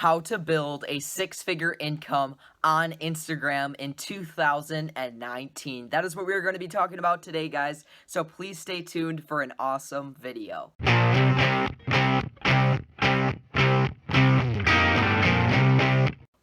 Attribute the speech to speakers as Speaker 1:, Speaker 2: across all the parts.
Speaker 1: how to build a six-figure income on Instagram in 2019. That is what we're going to be talking about today, guys. So please stay tuned for an awesome video.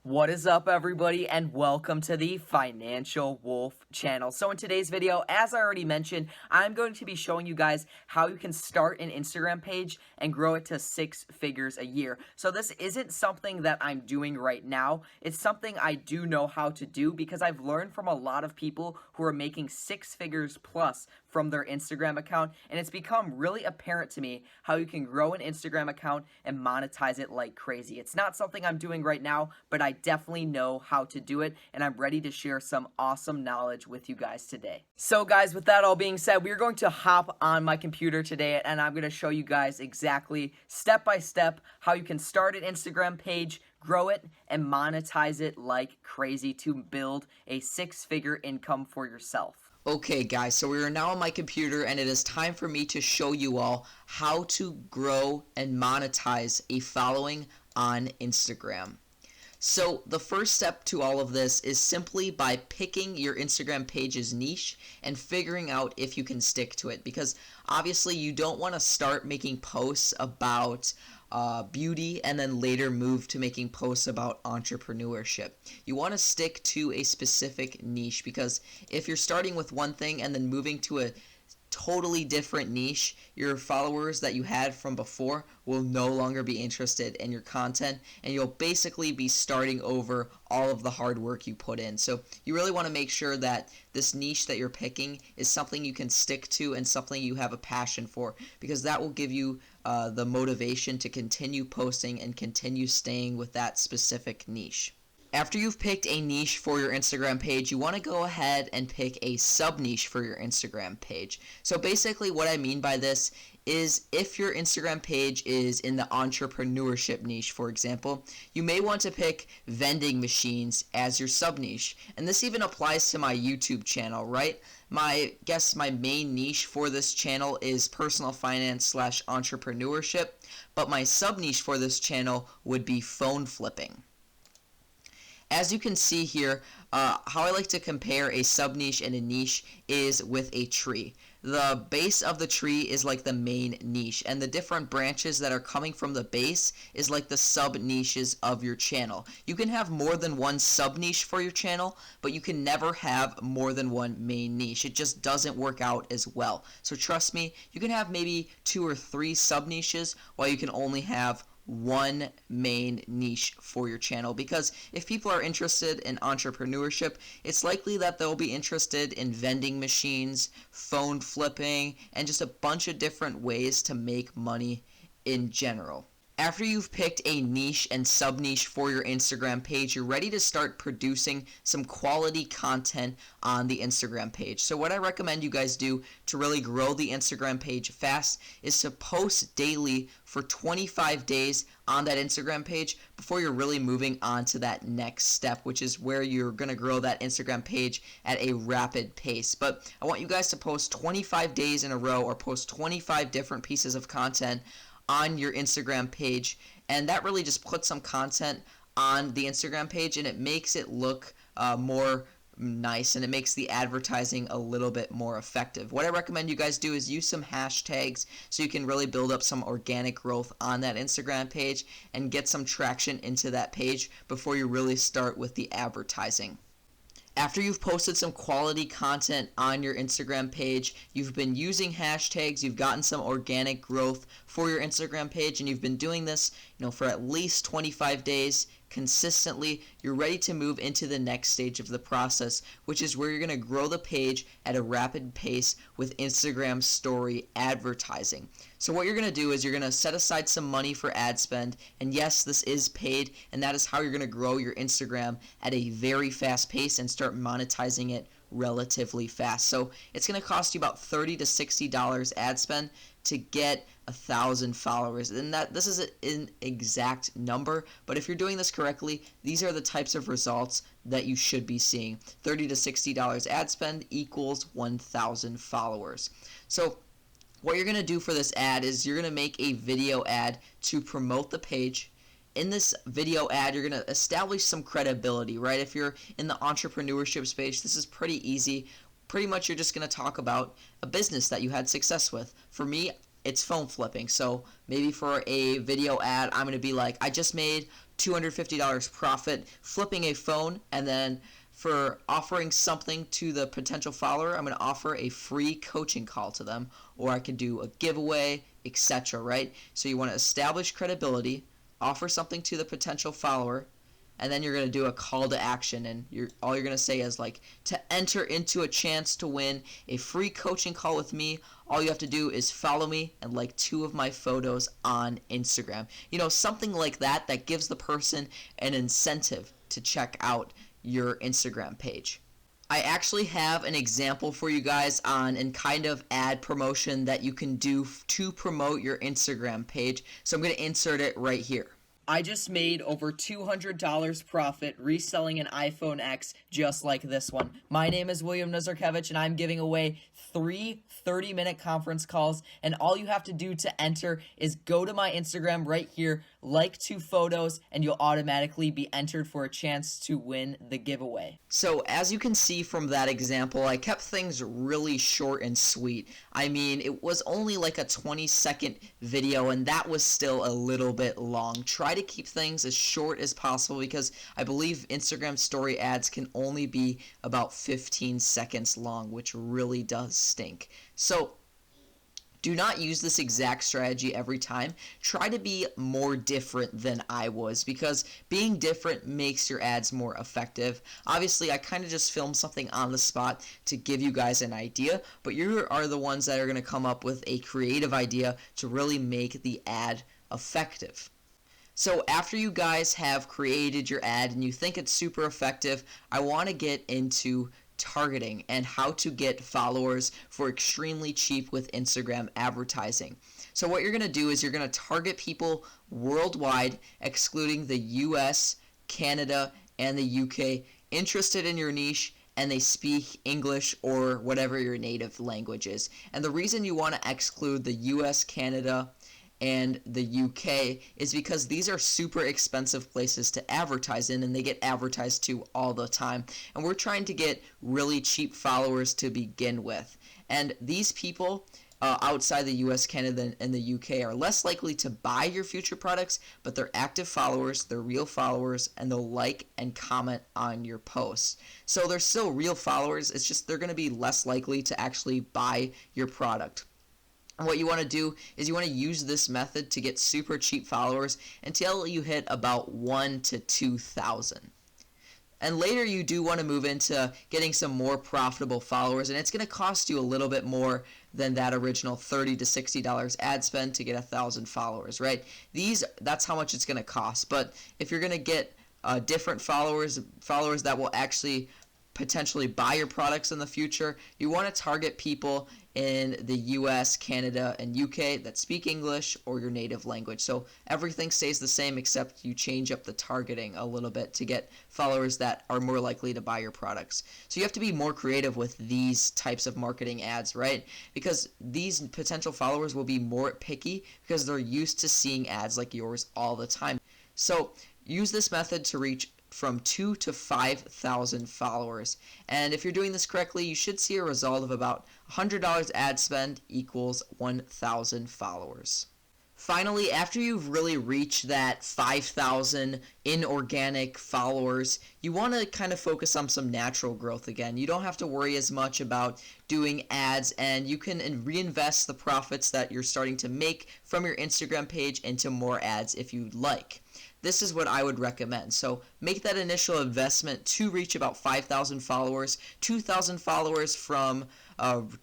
Speaker 1: What is up, everybody, and welcome to the Financial Wolf channel. So in today's video, as I already mentioned, I'm going to be showing you guys how you can start an Instagram page and grow it to 6 figures a year. So this isn't something that I'm doing right now. It's something I do know how to do because I've learned from a lot of people who are making 6 figures plus from their Instagram account, and it's become really apparent to me how you can grow an Instagram account and monetize it like crazy. It's not something I'm doing right now, but I definitely know how to do it, and I'm ready to share some awesome knowledge with you guys today. So guys, with that all being said, we're going to hop on my computer today, and I'm going to show you guys exactly step by step how you can start an Instagram page, grow it, and monetize it like crazy to build a 6-figure income for yourself.
Speaker 2: Okay guys, so we are now on my computer and it is time for me to show you all how to grow and monetize a following on Instagram. So the first step to all of this is simply by picking your Instagram page's niche and figuring out if you can stick to it, because obviously you don't want to start making posts about beauty and then later move to making posts about entrepreneurship. You want to stick to a specific niche, because if you're starting with one thing and then moving to a totally different niche, your followers that you had from before will no longer be interested in your content, and you'll basically be starting over all of the hard work you put in. So you really want to make sure that this niche that you're picking is something you can stick to and something you have a passion for, because that will give you the motivation to continue posting and continue staying with that specific niche. After you've picked a niche for your Instagram page, you want to go ahead and pick a sub-niche for your Instagram page. So basically what I mean by this is, if your Instagram page is in the entrepreneurship niche, for example, you may want to pick vending machines as your sub-niche. And this even applies to my YouTube channel, right? My main niche for this channel is personal finance / entrepreneurship, but my sub-niche for this channel would be phone flipping. As you can see here, how I like to compare a sub-niche and a niche is with a tree. The base of the tree is like the main niche, and the different branches that are coming from the base is like the sub-niches of your channel. You can have more than one sub-niche for your channel, but you can never have more than one main niche. It just doesn't work out as well. So trust me, you can have maybe 2 or 3 sub-niches while you can only have one main niche for your channel, because if people are interested in entrepreneurship, it's likely that they'll be interested in vending machines, phone flipping, and just a bunch of different ways to make money in general. After you've picked a niche and sub-niche for your Instagram page, you're ready to start producing some quality content on the Instagram page. So what I recommend you guys do to really grow the Instagram page fast is to post daily for 25 days on that Instagram page before you're really moving on to that next step, which is where you're going to grow that Instagram page at a rapid pace. But I want you guys to post 25 days in a row, or post 25 different pieces of content on your Instagram page, and that really just puts some content on the Instagram page, and it makes it look more nice, and it makes the advertising a little bit more effective. What I recommend you guys do is use some hashtags so you can really build up some organic growth on that Instagram page and get some traction into that page before you really start with the advertising. After you've posted some quality content on your Instagram page, you've been using hashtags, you've gotten some organic growth for your Instagram page, and you've been doing this, for at least 25 days consistently, you're ready to move into the next stage of the process, which is where you're going to grow the page at a rapid pace with Instagram story advertising. So what you're going to do is you're going to set aside some money for ad spend, and yes, this is paid, and that is how you're going to grow your Instagram at a very fast pace and start monetizing it relatively fast. So it's going to cost you about $30 to $60 ad spend to get 1,000 followers, and this is an exact number, but if you're doing this correctly, these are the types of results that you should be seeing. $30 to $60 ad spend equals 1,000 followers. So what you're going to do for this ad is you're going to make a video ad to promote the page. in this video ad, you're going to establish some credibility, right? If you're in the entrepreneurship space, this is pretty easy. Pretty much you're just going to talk about a business that you had success with. For me, it's phone flipping. So maybe for a video ad, I'm going to be like, I just made $250 profit flipping a phone, and then for offering something to the potential follower, I'm going to offer a free coaching call to them, or I can do a giveaway, etc., right? So you want to establish credibility, offer something to the potential follower, and then you're going to do a call to action, and all you're going to say is like, to enter into a chance to win a free coaching call with me, all you have to do is follow me and like 2 of my photos on Instagram. You know, something like that that gives the person an incentive to check out your Instagram page. I actually have an example for you guys on and kind of ad promotion that you can do to promote your Instagram page. So I'm going to insert it right here.
Speaker 1: I just made over $200 profit reselling an iPhone X just like this one. My name is William Nazarkevich, and I'm giving away 3 30-minute conference calls, and all you have to do to enter is go to my Instagram right here, like 2 photos, and you'll automatically be entered for a chance to win the giveaway.
Speaker 2: So as you can see from that example, I kept things really short and sweet. I mean, it was only like a 20-second video, and that was still a little bit long. Try to keep things as short as possible, because I believe Instagram story ads can only be about 15 seconds long, which really does stink. So do not use this exact strategy every time. Try to be more different than I was, because being different makes your ads more effective. Obviously, I kind of just filmed something on the spot to give you guys an idea, but you are the ones that are going to come up with a creative idea to really make the ad effective. So after you guys have created your ad and you think it's super effective, I want to get into targeting and how to get followers for extremely cheap with Instagram advertising. So what you're going to do is you're going to target people worldwide, excluding the US, Canada, and the UK, interested in your niche, and they speak English or whatever your native language is. And the reason you want to exclude the US, Canada, and the UK is because these are super expensive places to advertise in, and they get advertised to all the time. And we're trying to get really cheap followers to begin with. And these people outside the US, Canada, and the UK are less likely to buy your future products, but they're active followers, they're real followers, and they'll like and comment on your posts. So they're still real followers, it's just they're going to be less likely to actually buy your product. And what you want to do is you want to use this method to get super cheap followers until you hit about 1 to 2,000. And later you do want to move into getting some more profitable followers, and it's going to cost you a little bit more than that original $30 to $60 ad spend to get 1,000 followers, right? That's how much it's going to cost. But if you're going to get different followers that will actually potentially buy your products in the future, you want to target people in the US, Canada, and UK that speak English or your native language. So everything stays the same, except you change up the targeting a little bit to get followers that are more likely to buy your products. So you have to be more creative with these types of marketing ads, right? Because these potential followers will be more picky because they're used to seeing ads like yours all the time. So use this method to reach from 2 to 5,000 followers. And if you're doing this correctly, you should see a result of about $100 ad spend equals 1,000 followers. Finally, after you've really reached that 5,000 inorganic followers, you want to kind of focus on some natural growth again. You don't have to worry as much about doing ads, and you can reinvest the profits that you're starting to make from your Instagram page into more ads if you'd like. This is what I would recommend. So make that initial investment to reach about 5,000 followers, 2,000 followers from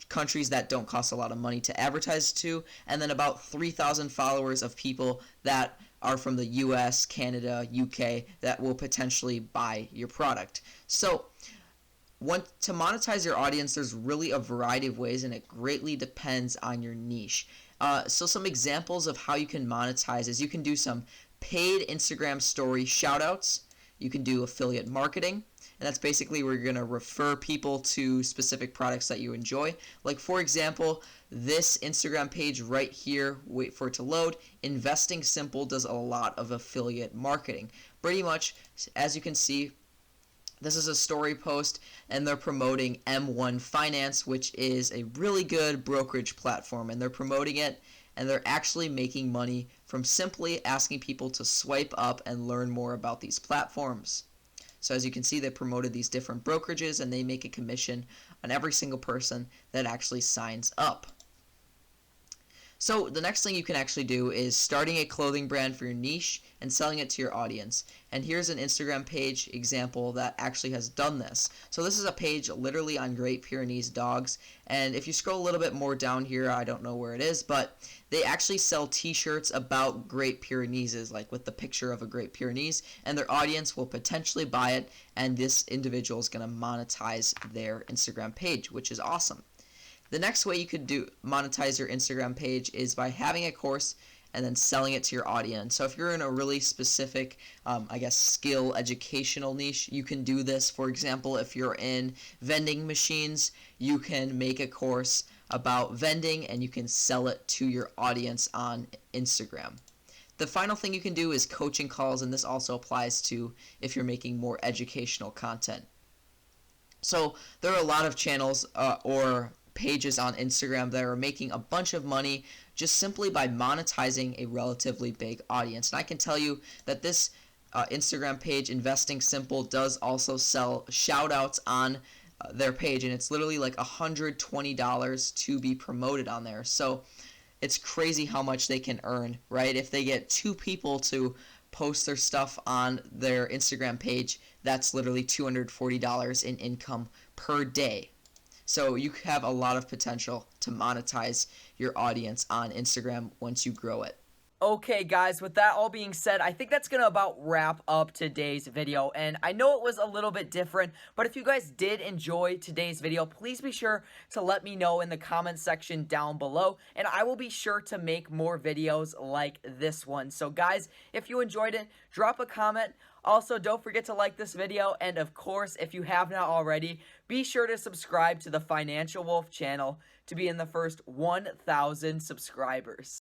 Speaker 2: countries that don't cost a lot of money to advertise to, and then about 3,000 followers of people that are from the US, Canada, UK that will potentially buy your product. So to monetize your audience, there's really a variety of ways, and it greatly depends on your niche. So some examples of how you can monetize is you can do some paid Instagram story shoutouts. You can do affiliate marketing. and that's basically where you're going to refer people to specific products that you enjoy. Like, for example, this Instagram page right here, wait for it to load, Investing Simple does a lot of affiliate marketing. Pretty much, as you can see, this is a story post, and they're promoting M1 Finance, which is a really good brokerage platform, and they're promoting it, and they're actually making money from simply asking people to swipe up and learn more about these platforms. So as you can see, they promoted these different brokerages, and they make a commission on every single person that actually signs up. So the next thing you can actually do is starting a clothing brand for your niche and selling it to your audience. And here's an Instagram page example that actually has done this. So this is a page literally on Great Pyrenees dogs. And if you scroll a little bit more down here, I don't know where it is, but they actually sell t-shirts about Great Pyrenees, like with the picture of a Great Pyrenees, and their audience will potentially buy it, and this individual is going to monetize their Instagram page, which is awesome. The next way you could monetize your Instagram page is by having a course and then selling it to your audience. So if you're in a really specific, skill educational niche, you can do this. For example, if you're in vending machines, you can make a course about vending and you can sell it to your audience on Instagram. The final thing you can do is coaching calls, and this also applies to if you're making more educational content. So there are a lot of channels or pages on Instagram that are making a bunch of money just simply by monetizing a relatively big audience. And I can tell you that this Instagram page, Investing Simple, does also sell shout outs on their page, and it's literally like $120 to be promoted on there. So it's crazy how much they can earn, right? If they get 2 people to post their stuff on their Instagram page, that's literally $240 in income per day. So you have a lot of potential to monetize your audience on Instagram once you grow it.
Speaker 1: Okay, guys, with that all being said, I think that's going to about wrap up today's video. And I know it was a little bit different, but if you guys did enjoy today's video, please be sure to let me know in the comment section down below. And I will be sure to make more videos like this one. So, guys, if you enjoyed it, drop a comment. Also, don't forget to like this video. And, of course, if you have not already, be sure to subscribe to the Financial Wolf channel to be in the first 1,000 subscribers.